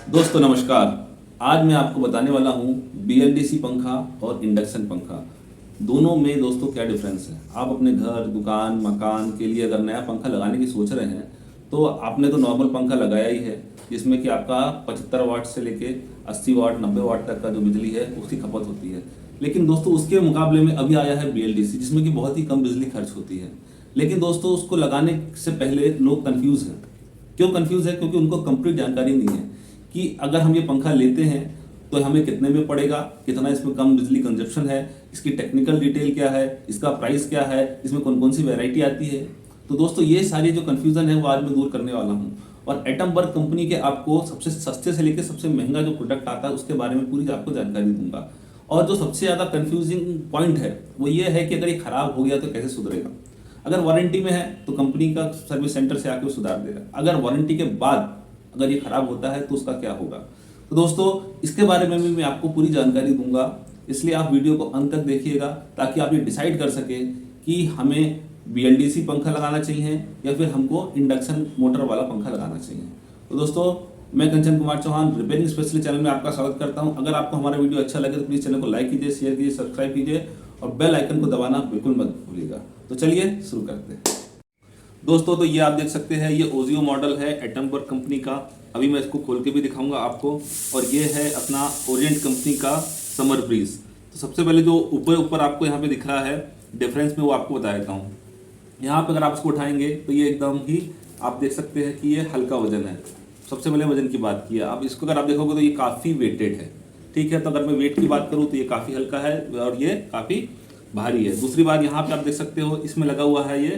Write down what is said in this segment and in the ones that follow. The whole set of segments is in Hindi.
दोस्तों नमस्कार। आज मैं आपको बताने वाला हूँ बीएलडीसी पंखा और इंडक्शन पंखा दोनों में दोस्तों क्या डिफरेंस है। आप अपने घर दुकान मकान के लिए अगर नया पंखा लगाने की सोच रहे हैं तो आपने तो नॉर्मल पंखा लगाया ही है जिसमें कि आपका 75 वाट से लेके 80 वाट 90 वाट तक का जो बिजली है उसकी खपत होती है। लेकिन दोस्तों उसके मुकाबले में अभी आया है बीएलडीसी जिसमें कि बहुत ही कम बिजली खर्च होती है। लेकिन दोस्तों उसको लगाने से पहले लोग कंफ्यूज हैं। क्यों कंफ्यूज है? क्योंकि उनको कंप्लीट जानकारी नहीं है कि अगर हम ये पंखा लेते हैं तो हमें कितने में पड़ेगा, कितना इसमें कम बिजली कंजप्शन है, इसकी टेक्निकल डिटेल क्या है, इसका प्राइस क्या है, इसमें कौन कौन सी वैरायटी आती है। तो दोस्तों ये सारी जो कंफ्यूजन है वो आज मैं दूर करने वाला हूँ और एटम बर्ग कंपनी के आपको सबसे सस्ते से लेकर सबसे महंगा जो प्रोडक्ट आता है उसके बारे में पूरी आपको जानकारी दूंगा। और जो सबसे ज़्यादा कंफ्यूजिंग पॉइंट है वो ये है कि अगर ये खराब हो गया तो कैसे सुधरेगा। अगर वारंटी में है तो कंपनी का सर्विस सेंटर से आके सुधार देगा, अगर वारंटी के बाद अगर ये खराब होता है तो उसका क्या होगा। तो दोस्तों इसके बारे में भी मैं आपको पूरी जानकारी दूंगा, इसलिए आप वीडियो को अंत तक देखिएगा ताकि आप ये डिसाइड कर सकें कि हमें बीएलडीसी पंखा लगाना चाहिए या फिर हमको इंडक्शन मोटर वाला पंखा लगाना चाहिए। तो दोस्तों मैं Kanchan Kumar Chauhan repairing specialist channel में आपका स्वागत करता हूं। अगर आपको हमारा वीडियो अच्छा लगे तो प्लीज़ चैनल को लाइक कीजिए, शेयर कीजिए, सब्सक्राइब कीजिए और बेल आइकन को दबाना बिल्कुल मत भूलिएगा। तो चलिए शुरू करते हैं। दोस्तों तो ये आप देख सकते हैं, ये ओजियो मॉडल है एटम बर्ग कंपनी का। अभी मैं इसको खोल के भी दिखाऊंगा आपको। और ये है अपना ओरिएंट कंपनी का समर ब्रीज। तो सबसे पहले जो ऊपर आपको यहाँ पे दिख रहा है डिफरेंस में वो आपको बता देता हूँ। यहाँ पे अगर आप इसको उठाएंगे तो ये एकदम ही आप देख सकते हैं कि ये हल्का वजन है। सबसे पहले वजन की बात की है, अब इसको अगर आप देखोगे तो ये काफ़ी वेटेड है। ठीक है, तो अगर मैं वेट की बात करूँ तो ये काफ़ी हल्का है और ये काफ़ी भारी है। दूसरी बात यहाँ पे आप देख सकते हो इसमें लगा हुआ है ये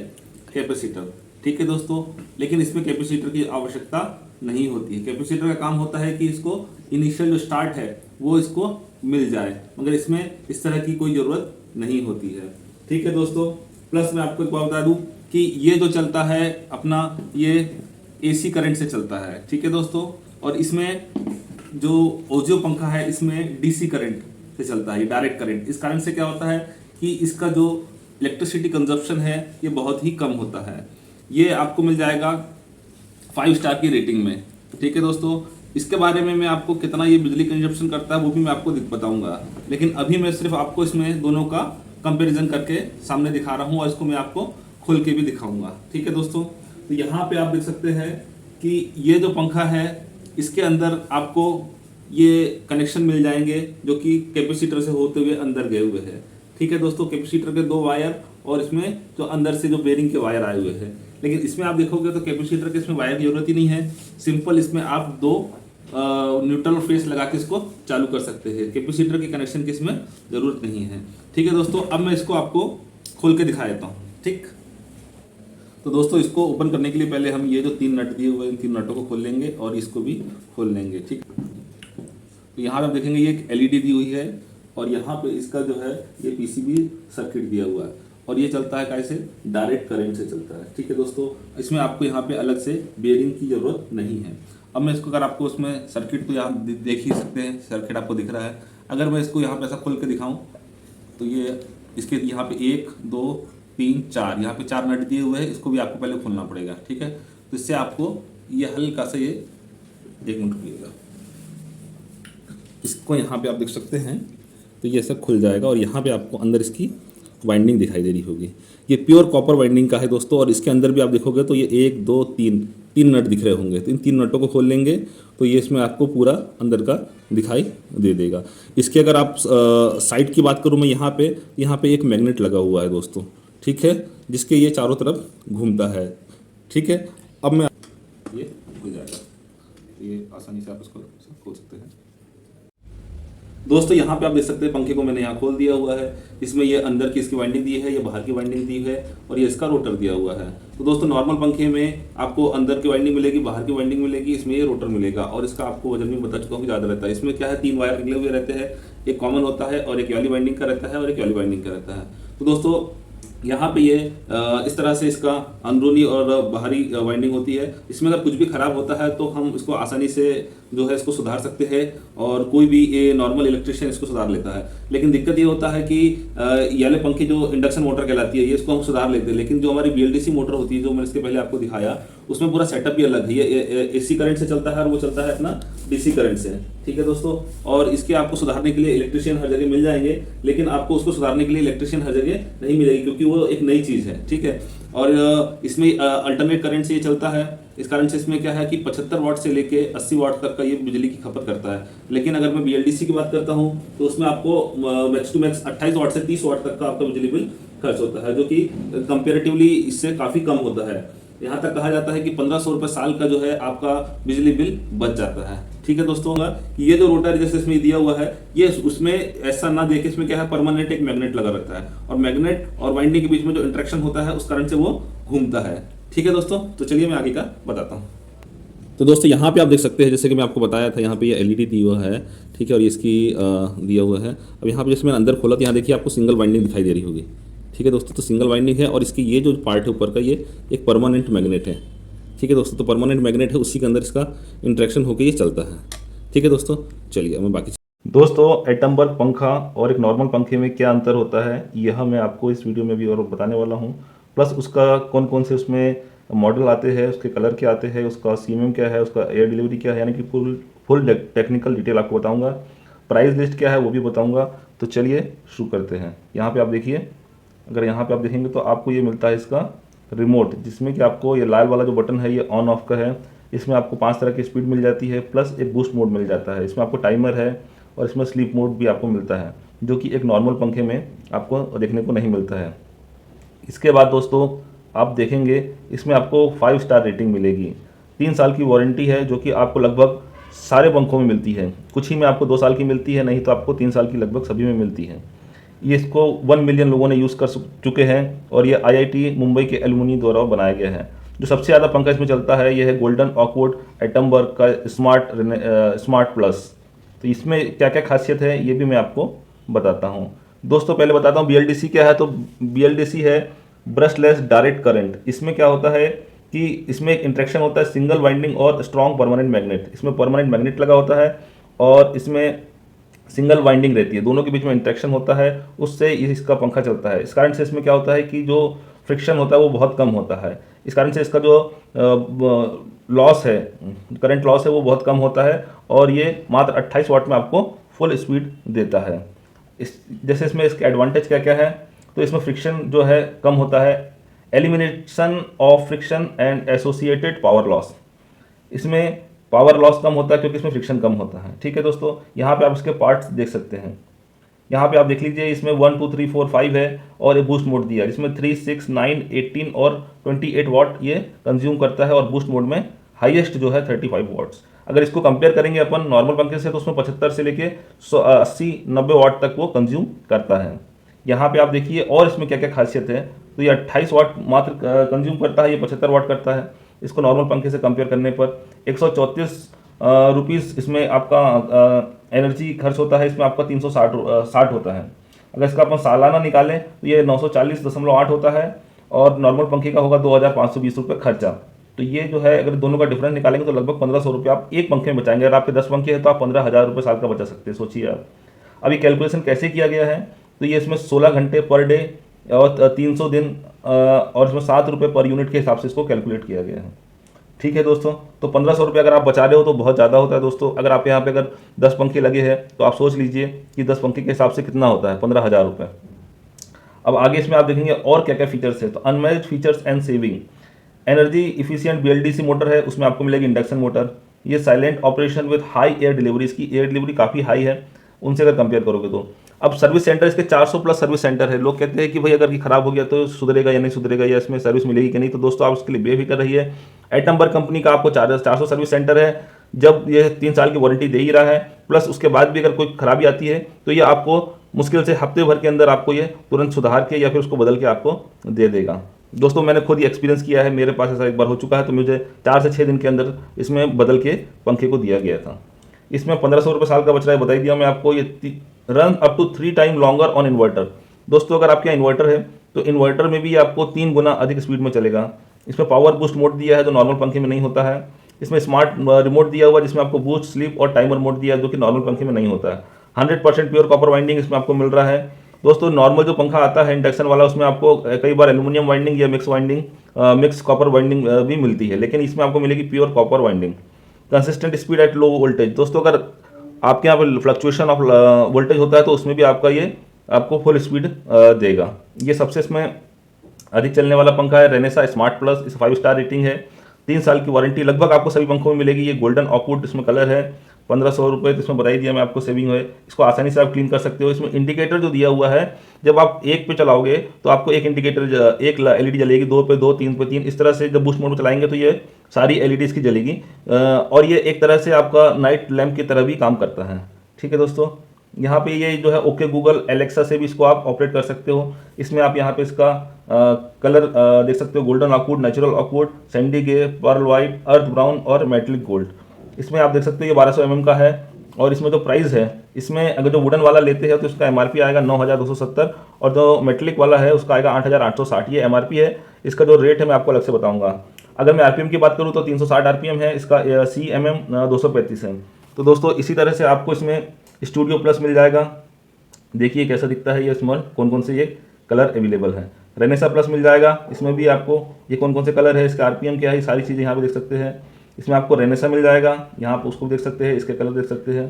कैपेसिटर। ठीक है दोस्तों, लेकिन इसमें कैपेसिटर की आवश्यकता नहीं होती है। कैपेसिटर का काम होता है कि इसको इनिशियल जो स्टार्ट है वो इसको मिल जाए, मगर इसमें इस तरह की कोई ज़रूरत नहीं होती है। ठीक है दोस्तों, प्लस मैं आपको एक बात बता दूं कि ये जो चलता है अपना ये एसी करंट से चलता है। ठीक है दोस्तों, और इसमें जो ओजियो पंखा है इसमें डीसी करंट से चलता है, ये डायरेक्ट करंट। इस कारण से क्या होता है कि इसका जो इलेक्ट्रिसिटी कंजप्शन है ये बहुत ही कम होता है। ये आपको मिल जाएगा 5 स्टार की रेटिंग में। ठीक है दोस्तों, इसके बारे में मैं आपको कितना ये बिजली कंजप्शन करता है वो भी मैं आपको बताऊंगा, लेकिन अभी मैं सिर्फ आपको इसमें दोनों का कंपैरिजन करके सामने दिखा रहा हूँ और इसको मैं आपको खोल के भी दिखाऊंगा। ठीक है दोस्तों, तो यहाँ पे आप देख सकते हैं कि ये जो पंखा है इसके अंदर आपको ये कनेक्शन मिल जाएंगे जो कि कैपेसिटर से होते हुए अंदर गए हुए हैं। ठीक है दोस्तों, कैपेसिटर के 2 वायर और इसमें जो अंदर से जो बेरिंग के वायर आए हुए हैं। लेकिन इसमें आप देखोगे तो कैपेसिटर के इसमें वायर की जरूरत ही नहीं है। सिंपल इसमें आप 2 न्यूट्रल फेस लगा के इसको चालू कर सकते हैं। कैपेसिटर के कनेक्शन की इसमें जरूरत नहीं है। ठीक है दोस्तों, अब मैं इसको आपको खोल के दिखा देता हूँ। ठीक, तो दोस्तों इसको ओपन करने के लिए पहले हम ये जो 3 नट दिए हुए हैं इन 3 नटों को खोल लेंगे और इसको भी खोल लेंगे। ठीक, तो यहाँ पे आप देखेंगे ये एक एलईडी दी हुई है और यहाँ पे इसका जो है ये पीसीबी सर्किट दिया हुआ है और ये चलता है कैसे, डायरेक्ट करंट से चलता है। ठीक है दोस्तों, इसमें आपको यहाँ पे अलग से बेयरिंग की जरूरत नहीं है। अब मैं इसको अगर आपको उसमें सर्किट तो यहाँ देख ही सकते हैं, सर्किट आपको दिख रहा है। अगर मैं इसको यहाँ पे ऐसा खोल के दिखाऊं तो ये इसके यहाँ पे 1 2 3 4 यहाँ पे 4 नट दिए हुए हैं, इसको भी आपको पहले खोलना पड़ेगा। ठीक है, तो इससे आपको ये हल्का सा ये 1 मिनट रुकिएगा, इसको यहाँ पे आप देख सकते हैं तो ये सब खुल जाएगा और यहाँ पे आपको अंदर इसकी वाइंडिंग दिखाई दे रही होगी। ये प्योर कॉपर वाइंडिंग का है दोस्तों और इसके अंदर भी आप देखोगे तो ये 1 2 3 नट दिख रहे होंगे। तो इन 3 नटों को खोल लेंगे तो ये इसमें आपको पूरा अंदर का दिखाई दे देगा। इसके अगर आप साइड की बात करूँ मैं यहाँ पे एक मैग्नेट लगा हुआ है दोस्तों। ठीक है, जिसके ये चारों तरफ घूमता है। ठीक है, अब मैं ये खुल जाएगा, ये आसानी से आप इसको खोल सकते हैं। दोस्तों यहाँ पे आप देख सकते हैं पंखे को मैंने यहाँ खोल दिया हुआ है। इसमें ये अंदर की इसकी वाइंडिंग दी है, ये बाहर की वाइंडिंग दी है और ये इसका रोटर दिया हुआ है। तो दोस्तों नॉर्मल पंखे में आपको अंदर की वाइंडिंग मिलेगी, बाहर की वाइंडिंग मिलेगी, इसमें ये रोटर मिलेगा और इसका आपको वजन भी बता चुका हूँ कि ज़्यादा रहता है। इसमें क्या है, 3 वायर निकले हुए रहते हैं, एक कॉमन होता है और एक वाली वाइंडिंग का रहता है और एक वाली वाइंडिंग का रहता है। तो दोस्तों यहाँ पे ये इस तरह से इसका अंदरूनी और बाहरी वाइंडिंग होती है। इसमें अगर कुछ भी खराब होता है तो हम इसको आसानी से जो है इसको सुधार सकते हैं और कोई भी ये नॉर्मल इलेक्ट्रिशियन इसको सुधार लेता है। लेकिन दिक्कत ये होता है कि ये वाले पंखे जो इंडक्शन मोटर कहलाती है ये इसको हम सुधार लेते हैं, लेकिन जो हमारी बीएलडीसी मोटर होती है जो मैंने इसके पहले आपको दिखाया उसमें पूरा सेटअप ही अलग है। ये एसी करंट से चलता है और वो चलता है अपना डीसी करंट से। ठीक है दोस्तों, और इसके आपको सुधारने के लिए इलेक्ट्रिशियन हर जगह मिल जाएंगे, लेकिन आपको उसको सुधारने के लिए इलेक्ट्रिशियन हर जगह नहीं मिलेगी, क्योंकि वो एक नई चीज़ है। ठीक है, और इसमें अल्टरनेट करंट से ये चलता है। इस कारण से इसमें क्या है कि 75 वाट से लेके 80 वाट तक का ये बिजली की खपत करता है। लेकिन अगर मैं BLDC की बात करता हूँ तो उसमें आपको मैक्स टू मैक्स 28 वाट से 30 वाट तक का आपका बिजली बिल खर्च होता है, जो कि कंपेरेटिवली इससे काफ़ी कम होता है। यहाँ तक कहा जाता है कि 1500 रुपये साल का जो है आपका बिजली बिल बच जाता है। ठीक है दोस्तों, कि ये जो रोटर जैसे इसमें दिया हुआ है, ये उसमें ऐसा ना देखे, इसमें क्या है परमानेंट एक मैग्नेट लगा रहता है, और मैग्नेट और वाइंडिंग के बीच में जो इंटरेक्शन होता है उस कारण से वो घूमता है। ठीक है दोस्तों, तो चलिए मैं आगे का बताता हूँ। तो दोस्तों यहाँ पे आप देख सकते हैं, जैसे कि मैं आपको बताया था, यहाँ पे ये LED दी हुआ है। ठीक है, और इसकी दिया हुआ है। अब यहाँ पे जैसे मैंने अंदर खोला तो यहाँ देखिए आपको सिंगल वाइंडिंग दिखाई दे रही होगी। ठीक है दोस्तों, तो सिंगल वाइंडिंग है, और इसकी ये जो पार्ट है ऊपर का, ये एक परमानेंट मैग्नेट है। ठीक है दोस्तों, तो परमानेंट मैग्नेट है, उसी के अंदर इसका इंट्रैक्शन होकर ये चलता है। ठीक है दोस्तों, चलिए मैं बाकी दोस्तों एटम बल्ब पंखा और एक नॉर्मल पंखे में क्या अंतर होता है, यह मैं आपको इस वीडियो में भी और बताने वाला हूँ। प्लस उसका कौन कौन से उसमें मॉडल आते हैं, उसके कलर क्या आते हैं, उसका CMM क्या है, उसका एयर डिलीवरी क्या है, यानी कि फुल टेक्निकल डिटेल आपको बताऊँगा। प्राइस लिस्ट क्या है वो भी बताऊँगा। तो चलिए शुरू करते हैं। यहाँ पर आप देखिए, अगर यहाँ पे आप देखेंगे तो आपको ये मिलता है इसका रिमोट, जिसमें कि आपको ये लाल वाला जो बटन है ये ऑन ऑफ का है। इसमें आपको 5 तरह की स्पीड मिल जाती है, प्लस एक बूस्ट मोड मिल जाता है। इसमें आपको टाइमर है, और इसमें स्लीप मोड भी आपको मिलता है, जो कि एक नॉर्मल पंखे में आपको देखने को नहीं मिलता है। इसके बाद दोस्तों आप देखेंगे इसमें आपको 5 स्टार रेटिंग मिलेगी। 3 साल की वारंटी है, जो कि आपको लगभग सारे पंखों में मिलती है। कुछ ही में आपको 2 साल की मिलती है, नहीं तो आपको 3 साल की लगभग सभी में मिलती है। ये इसको 1 मिलियन लोगों ने यूज़ कर चुके हैं, और ये IIT मुंबई के एलुमनी द्वारा बनाया गया है। जो सबसे ज़्यादा पंखा इसमें चलता है ये है गोल्डन ऑकवुड एटमबर्ग का स्मार्ट प्लस। तो इसमें क्या क्या खासियत है ये भी मैं आपको बताता हूँ। दोस्तों पहले बताता हूँ BLDC क्या है। तो BLDC है ब्रशलेस डायरेक्ट करंट। इसमें क्या होता है कि इसमें एक इंट्रैक्शन होता है सिंगल वाइंडिंग और स्ट्रॉन्ग परमानेंट मैग्नेट। इसमें परमानेंट मैग्नेट लगा होता है, और इसमें सिंगल वाइंडिंग रहती है, दोनों के बीच में इंटरेक्शन होता है, उससे इसका पंखा चलता है। इस कारण से इसमें क्या होता है कि जो फ्रिक्शन होता है वो बहुत कम होता है। इस कारण से इसका जो लॉस है, करंट लॉस है, वो बहुत कम होता है, और ये मात्र 28 वाट में आपको फुल स्पीड देता है। जैसे इसमें इसके एडवांटेज क्या क्या है, तो इसमें फ्रिक्शन जो है कम होता है, elimination of friction and associated power loss. इसमें पावर लॉस कम होता है क्योंकि इसमें फ्रिक्शन कम होता है। ठीक है दोस्तों, यहाँ पे आप इसके पार्ट्स देख सकते हैं। यहाँ पे आप देख लीजिए, इसमें 1 2 3 4 5 है, और ये बूस्ट मोड दिया है जिसमें 3 6 9 18 और 28 वाट ये कंज्यूम करता है, और बूस्ट मोड में हाईएस्ट जो है 35 वाट्स। अगर इसको कंपेयर करेंगे अपन नॉर्मल पंखे से, तो उसमें 75 से लेके 80 90 वाट तक वो कंज्यूम करता है। यहाँ पे आप देखिए और इसमें क्या क्या खासियत है। तो ये 28 वाट मात्र कंज्यूम करता है, ये 75 वाट करता है। इसको नॉर्मल पंखे से कंपेयर करने पर 134 रुपीज़ इसमें आपका एनर्जी खर्च होता है, इसमें आपका 360 होता है। अगर इसका अपन सालाना निकालें तो ये 940.8 होता है, और नॉर्मल पंखे का होगा 2520 रुपये खर्चा। तो ये जो है अगर दोनों का डिफरेंस निकालेंगे तो लगभग 1500 रुपये आप एक पंखे में बचाएंगे। अगर आपके 10 पंखे हैं तो आप 15,000 रुपये साल का बचा सकते हैं। सोचिए आप। अभी कैलकुलेशन कैसे किया गया है, तो ये इसमें 16 घंटे पर डे और 300 दिन और इसमें 7 रुपये पर यूनिट के हिसाब से इसको कैलकुलेट किया गया है। ठीक है दोस्तों, तो 1500 रुपये अगर आप बचा रहे हो तो बहुत ज़्यादा होता है दोस्तों। अगर आप यहाँ पे अगर 10 पंखे लगे हैं तो आप सोच लीजिए कि 10 पंखे के हिसाब से कितना होता है, 15,000 रुपये। अब आगे इसमें आप देखेंगे और क्या क्या फीचर्स है। तो unmatched features and saving, energy efficient BLDC motor है, उसमें आपको मिलेगी इंडक्शन मोटर। ये silent operation with high air delivery, इसकी एयर डिलीवरी काफ़ी हाई है उनसे अगर कंपेयर करोगे तो। अब सर्विस सेंटर इसके 400 प्लस सर्विस सेंटर है। लोग कहते हैं कि भाई अगर ये खराब हो गया तो सुधरेगा या नहीं सुधरेगा, या इसमें सर्विस मिलेगी कि नहीं। तो दोस्तों आप उसके लिए बेफिक्र रहिए। एटमबर्ग कंपनी का आपको 400 सर्विस सेंटर है। जब ये 3 साल की वारंटी दे ही रहा है, प्लस उसके बाद भी अगर कोई खराबी आती है तो ये आपको मुश्किल से हफ्ते भर के अंदर आपको ये तुरंत सुधार के या फिर उसको बदल के आपको दे देगा। दोस्तों मैंने खुद ये एक्सपीरियंस किया है, मेरे पास ऐसा एक बार हो चुका है, तो मुझे 4 से 6 दिन के अंदर इसमें बदल के पंखे को दिया गया था। इसमें 1500 रुपये साल का बच रहा है, बताई दिया मैं आपको। ये run up to 3 time longer on inverter. दोस्तों अगर आपके यहाँ इन्वर्टर है तो इन्वर्टर में भी आपको 3 गुना अधिक स्पीड में चलेगा। इसमें पावर बूस्ट मोड दिया है जो नॉर्मल पंखे में नहीं होता है। इसमें स्मार्ट रिमोट दिया हुआ जिसमें आपको बूस्ट, स्लीप और टाइमर मोड दिया है, जो कि नॉर्मल पंखे में नहीं होता है। 100% प्योर कॉपर वाइंडिंग इसमें आपको मिल रहा है। दोस्तों नॉर्मल जो पंखा आता है इंडक्शन वाला, उसमें आपको कई बार एल्यूमिनियम वाइंडिंग या मिक्स कॉपर वाइंडिंग भी मिलती है, लेकिन इसमें आपको मिलेगी pure copper winding. Consistent speed at low voltage. दोस्तों अगर आपके यहाँ पे फ्लक्चुएशन ऑफ वोल्टेज होता है तो उसमें भी आपका ये आपको फुल स्पीड देगा। ये सबसे इसमें अधिक चलने वाला पंखा है रेनेसा स्मार्ट प्लस। इस 5 स्टार रेटिंग है, 3 साल की वारंटी लगभग आपको सभी पंखों में मिलेगी। ये गोल्डन ऑकवुड इसमें कलर है, 1500 रुपये तो इसमें बता ही दिया मैं आपको सेविंग है। इसको आसानी से आप क्लीन कर सकते हो। इसमें इंडिकेटर जो दिया हुआ है, जब आप 1 पे चलाओगे तो आपको एक इंडिकेटर एक एलईडी जलेगी, 2 पे 2, 3 पे 3, इस तरह से जब बूस्ट मोड में चलाएंगे तो ये सारी एलईडी इसकी जलेगी। और ये एक तरह से आपका नाइट लैम्प की तरह भी काम करता है। ठीक है दोस्तों, यहाँ पे ये जो है ओके गूगल एलेक्सा से भी इसको आप ऑपरेट कर सकते हो। इसमें आप यहाँ पे इसका कलर देख सकते हो, golden oakwood, natural oakwood, sandy grey, pearl white, earth brown और मेटलिक गोल्ड। इसमें आप देख सकते हो ये 1200 mm का है। और इसमें जो प्राइस है, इसमें अगर जो वुडन वाला लेते हैं तो इसका एमआरपी आएगा 9270 और जो मेटलिक वाला है उसका आएगा 8860। ये एमआरपी है। इसका जो रेट है मैं आपको अलग से बताऊंगा। अगर मैं आरपीएम की बात करूँ तो 360 आरपीएम है इसका, CMM 235 है। तो दोस्तों इसी तरह से आपको इसमें स्टूडियो प्लस मिल जाएगा। देखिए कैसा दिखता है ये स्मॉल, कौन कौन से ये कलर अवेलेबल है। रेनेसा प्लस मिल जाएगा, इसमें भी आपको ये कौन कौन से कलर है, इसका आरपीएम क्या है, ये सारी चीज़ें यहाँ पे देख सकते हैं। इसमें आपको रेनेसा मिल जाएगा, यहाँ पर उसको देख सकते हैं, इसके कलर देख सकते हैं।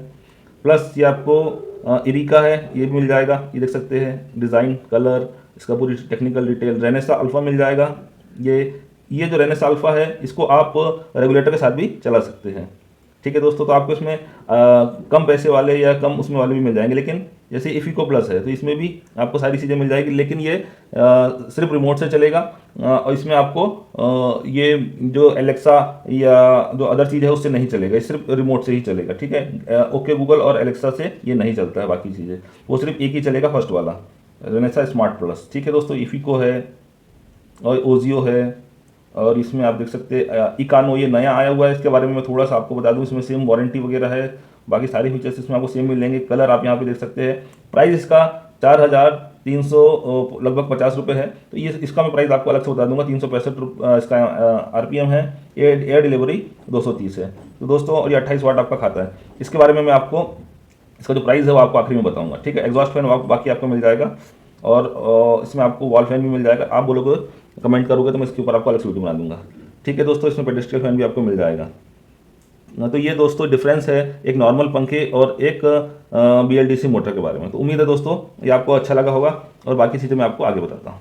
प्लस ये आपको इरिका है, ये भी मिल जाएगा, ये देख सकते हैं डिज़ाइन, कलर, इसका पूरी टेक्निकल डिटेल। रेनेसा अल्फ़ा मिल जाएगा। ये जो रेनेसा अल्फ़ा है इसको आप रेगुलेटर के साथ भी चला सकते हैं। ठीक है दोस्तों, तो आपको इसमें कम पैसे वाले या कम उसमें वाले भी मिल जाएंगे। लेकिन जैसे इफ़िको प्लस है तो इसमें भी आपको सारी चीज़ें मिल जाएगी, लेकिन ये सिर्फ रिमोट से चलेगा। और इसमें आपको ये जो एलेक्सा या जो अदर चीज़ है उससे नहीं चलेगा, ये सिर्फ रिमोट से ही चलेगा। ठीक है, ओके गूगल और एलेक्सा से ये नहीं चलता है, बाकी चीज़ें वो सिर्फ एक ही चलेगा, फर्स्ट वाला रेनेसा स्मार्ट प्लस। ठीक है दोस्तों, इफ़िको है और ओजियो है। और इसमें आप देख सकते हैं इकानो, ये नया आया हुआ है, इसके बारे में मैं थोड़ा सा आपको बता दूं। इसमें सेम वारंटी वगैरह है, बाकी सारे फीचर्स इसमें आपको सेम मिलेंगे। कलर आप यहाँ पे देख सकते हैं। प्राइस इसका 4300 लगभग 50 रुपये है। तो ये इसका मैं प्राइस आपको अलग से बता दूंगा। 365 इसका आरपीएम है। एयर डिलीवरी 230 है। तो दोस्तों, और ये 28 वाट आपका खाता है। इसके बारे में मैं आपको इसका जो प्राइस है वो आपको आखिरी में बताऊंगा। ठीक है, एग्जॉस्ट फैन बाकी आपको मिल जाएगा और इसमें आपको वॉल फैन भी मिल जाएगा। आप बोलोगे, कमेंट करोगे तो मैं इसके ऊपर आपको अलग से वीडियो बना दूंगा। ठीक है दोस्तों, इसमें पेडेस्ट्रियल फैन भी आपको मिल जाएगा। तो ये दोस्तों डिफरेंस है एक नॉर्मल पंखे और एक BLDC मोटर के बारे में। तो उम्मीद है दोस्तों ये आपको अच्छा लगा होगा और बाकी चीज़ें मैं आपको आगे बताता हूँ।